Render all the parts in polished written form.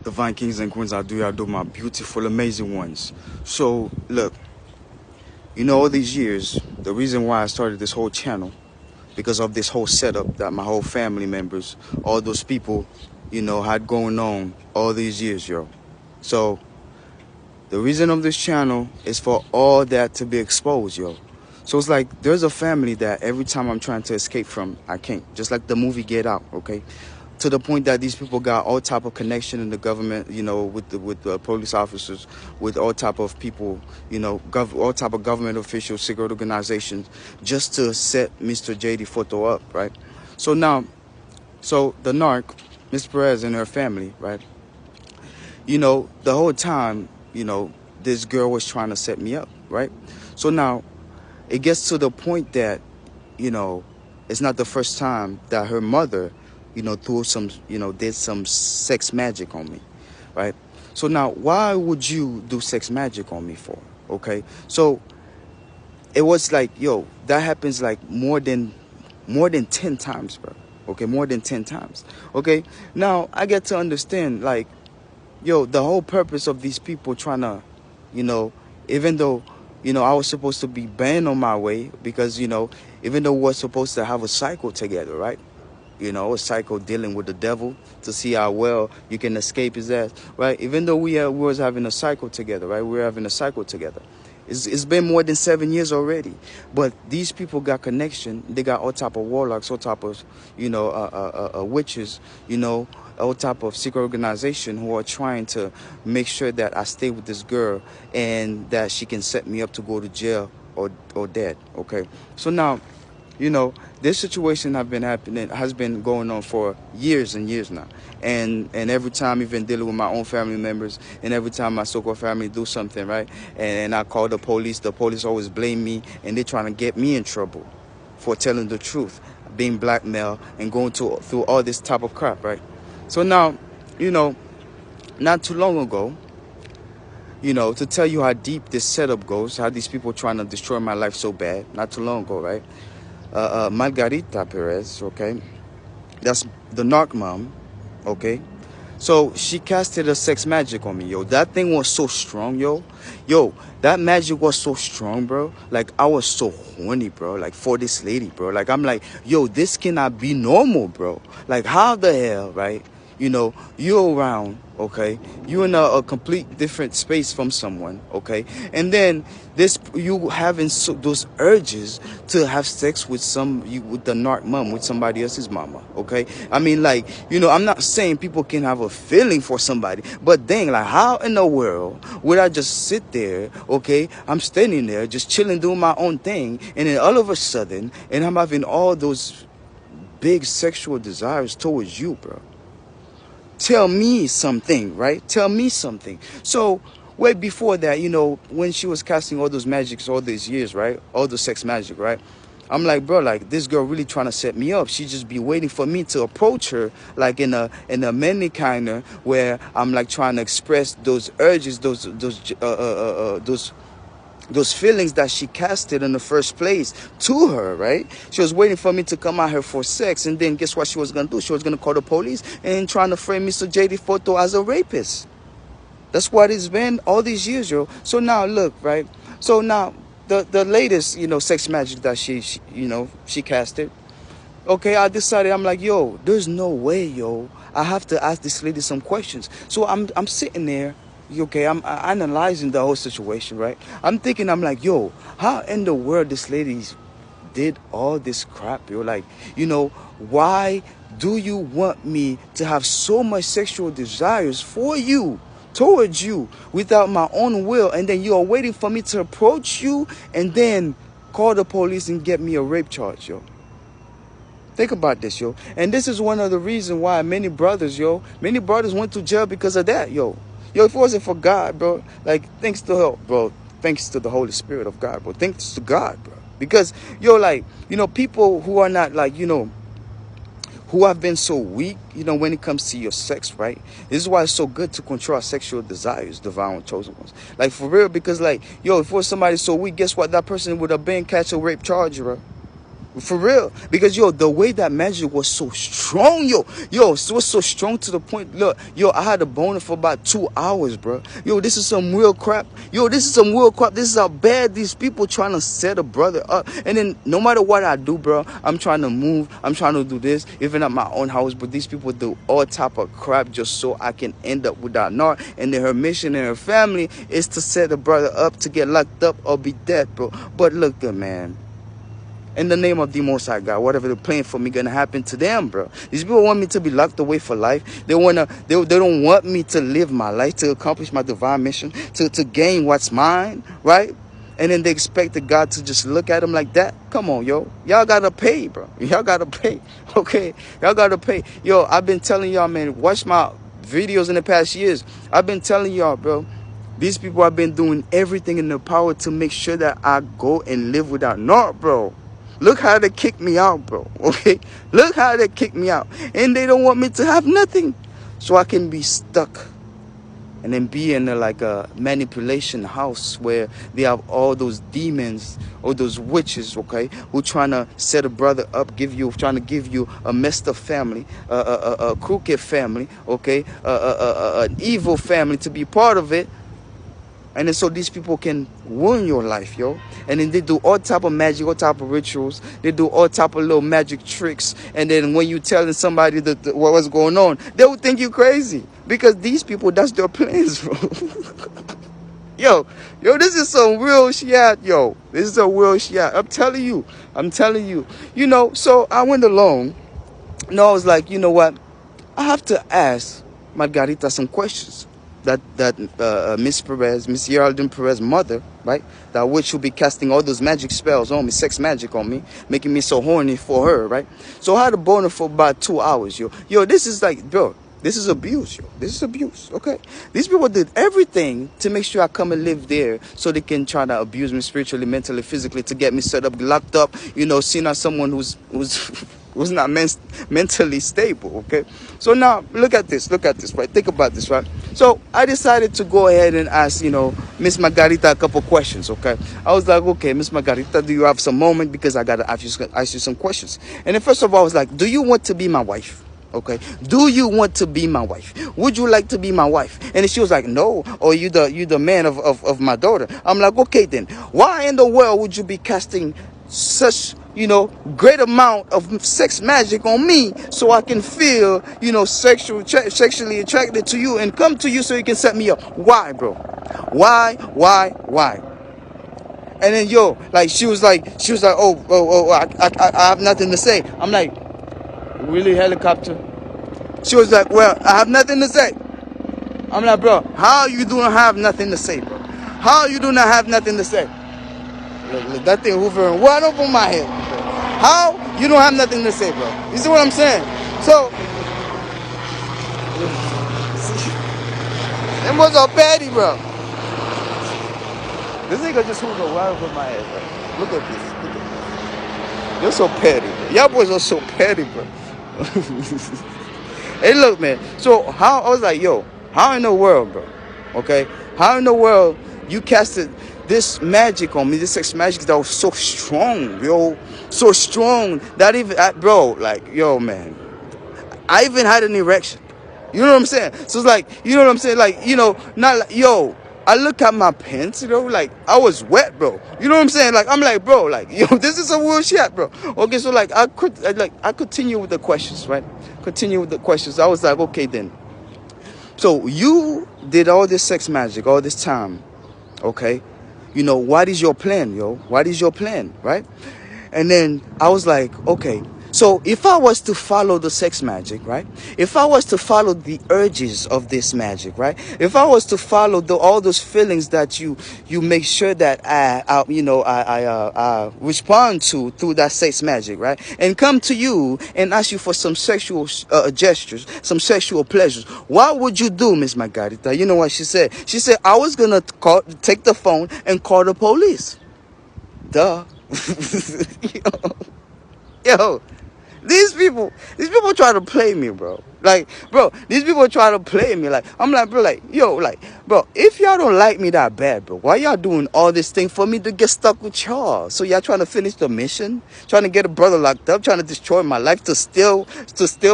Divine Kings and Queens, I do my beautiful, amazing ones. So, look, all these years, the reason why I started this whole channel, because of this whole setup that my whole family members, all those people, had going on all these years, yo. So, the reason of this channel is for all that to be exposed, yo. So it's like there's a family that every time I'm trying to escape from, I can't. Just like the movie Get Out, okay? To the point that these people got all type of connection in the government, with the police officers, with all type of people, all type of government officials, secret organizations, just to set Mr. JayFoto up, right? So now, the narc, Miss Perez and her family, right? The whole time, this girl was trying to set me up, right? So now, it gets to the point that, it's not the first time that her mother, threw some, did some sex magic on me, right? So now, why would you do sex magic on me for, okay? So, it was like, yo, that happens like more than 10 times, bro, okay? More than 10 times, okay? Now, I get to understand, like, yo, the whole purpose of these people trying to, even though, I was supposed to be banned on my way because, even though we're supposed to have a cycle together, right? A cycle dealing with the devil to see how well you can escape his ass, right? Even though we was having a cycle together, right? We were having a cycle together. It's been more than 7 years already. But these people got connection. They got all type of warlocks, all type of, witches, all type of secret organization who are trying to make sure that I stay with this girl and that she can set me up to go to jail or dead, okay? So now, this situation has been going on for years and years now. And every time, even dealing with my own family members, and every time my so-called family do something, right? And I call the police always blame me, and they're trying to get me in trouble for telling the truth, being blackmailed, and going through all this type of crap, right? So now, not too long ago, to tell you how deep this setup goes, how these people trying to destroy my life so bad, not too long ago, right? Margarita Perez, okay? That's the narc mom, okay? So she casted a sex magic on me, yo. That thing was so strong, yo. Yo, that magic was so strong, bro. Like, I was so horny, bro. Like, for this lady, bro. Like, I'm like, yo, this cannot be normal, bro. Like, how the hell, right? You're around, okay? You're in a complete different space from someone, okay? And then you having those urges to have sex with with the narc mom, with somebody else's mama, okay? I mean, like, I'm not saying people can have a feeling for somebody, but dang, like, how in the world would I just sit there, okay? I'm standing there just chilling, doing my own thing, and then all of a sudden, and I'm having all those big sexual desires towards you, bro. Tell me something, right? Tell me something. So, way before that, when she was casting all those magics all these years, right? All the sex magic, right? I'm like, bro, like, this girl really trying to set me up. She just be waiting for me to approach her, like in a manly kind of, where I'm like trying to express those urges, those feelings that she casted in the first place to her, right? She was waiting for me to come out here for sex, and then guess what she was going to do? She was going to call the police and trying to frame Mr. JayFoto as a rapist. That's what it's been all these years, yo. So now, look, right? So now, the latest, sex magic that she casted, okay, I decided, I'm like, yo, there's no way, yo. I have to ask this lady some questions. So I'm sitting there. Okay, I'm analyzing the whole situation, right? I'm thinking, I'm like, yo, how in the world this lady did all this crap, yo? Like, why do you want me to have so much sexual desires for you, towards you, without my own will, and then you are waiting for me to approach you and then call the police and get me a rape charge, yo? Think about this, yo. And this is one of the reasons why many brothers went to jail because of that, yo. Yo, if it wasn't for God, bro, like, thanks to the Holy Spirit of God, bro. Thanks to God, bro. Because, yo, like, people who are not, like, who have been so weak, when it comes to your sex, right? This is why it's so good to control our sexual desires, divine chosen ones. Like, for real, because, like, yo, if it was somebody so weak, guess what? That person would have been catch a rape charge, bro. For real. Because, yo, the way that magic was so strong, yo, it was so strong to the point, look, yo, I had a boner for about 2 hours, bro. Yo, this is some real crap. Yo, this is some real crap. This is how bad these people trying to set a brother up. And then no matter what I do, bro, I'm trying to move. I'm trying to do this, even at my own house. But these people do all type of crap just so I can end up without Nar. And then her mission and her family is to set a brother up to get locked up or be dead, bro. But look, good man. In the name of the Most High God, whatever they're playing for me gonna happen to them, bro. These people want me to be locked away for life. They don't want me to live my life, to accomplish my divine mission, to gain what's mine, right? And then they expect the God to just look at them like that. Come on, yo. Y'all gotta pay, bro. Y'all gotta pay. Okay? Y'all gotta pay. Yo, I've been telling y'all, man, watch my videos in the past years. I've been telling y'all, bro. These people have been doing everything in their power to make sure that I go and live without Nar, bro. Look how they kicked me out, bro. Okay? Look how they kicked me out. And they don't want me to have nothing. So I can be stuck. And then be in a manipulation house where they have all those demons or those witches, okay, who trying to set a brother up, trying to give you a messed up family, a crooked family, okay, an evil family to be part of it. And then so these people can ruin your life, yo. And then they do all type of magic, all type of rituals. They do all type of little magic tricks. And then when you telling somebody what's going on, they will think you crazy. Because these people, that's their plans, bro. Yo, this is some real shit, yo. This is a real shit. I'm telling you. You know, so I went along. I was like, you know what? I have to ask Margarita some questions. That Miss Geraldine Perez's mother, right? That witch will be casting all those magic spells on me, sex magic on me, making me so horny for her, right? So I had a boner for about 2 hours, yo. Yo, this is like, bro, this is abuse, yo. This is abuse, okay? These people did everything to make sure I come and live there so they can try to abuse me spiritually, mentally, physically, to get me set up, locked up, you know, seeing as someone who's was not mentally stable, okay? So now, look at this, right? Think about this, right? So I decided to go ahead and ask, you know, Miss Margarita a couple questions, okay? I was like, okay, Miss Margarita, do you have some moment? Because I got to ask you some questions. And then first of all, I was like, do you want to be my wife? Okay, do you want to be my wife? Would you like to be my wife? And then she was like, no. Or you the man of my daughter. I'm like, okay then. Why in the world would you be casting such, you know, great amount of sex magic on me so I can feel, you know, sexually attracted to you and come to you so you can set me up? Why, bro? Why? And then, yo, like she was like, oh, I have nothing to say. I'm like, really, helicopter? She was like, well, I have nothing to say. I'm like, bro, how you do not have nothing to say, bro? How you do not have nothing to say? Look, that thing hovering right over my head, bro. How you don't have nothing to say, bro? You see what I'm saying? So, them was all petty, bro. This nigga just hovering right over my head, bro. Look at this. You're so petty, bro. Y'all boys are so petty, bro. Hey, look, man. So I was like, yo, how in the world, bro? Okay, how in the world you casted this magic on me, this sex magic that was so strong, yo, so strong that even, bro, like, yo, man, I even had an erection. You know what I'm saying? So it's like, you know what I'm saying? Like, you know, not like, yo. I look at my pants, you know, like I was wet, bro. You know what I'm saying? Like I'm like, bro, like, yo, this is some real shit, bro. Okay, so like I continue with the questions, right? Continue with the questions. I was like, okay, then. So you did all this sex magic all this time, okay? You know, what is your plan, yo? What is your plan, right? And then I was like, okay. So if I was to follow the sex magic, right? If I was to follow the urges of this magic, right? If I was to follow all those feelings that you make sure that I respond to through that sex magic, right? And come to you and ask you for some sexual gestures, some sexual pleasures. What would you do, Miss Margarita? You know what she said? She said, I was going to take the phone and call the police. Duh. Yo. these people try to play me, bro. Like, bro, these people try to play me. Like, I'm like, bro, like, yo, like, bro, if y'all don't like me that bad, bro, why y'all doing all this thing for me to get stuck with y'all? So y'all trying to finish the mission, trying to get a brother locked up, trying to destroy my life, to steal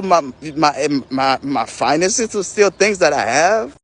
my finances, to steal things that I have.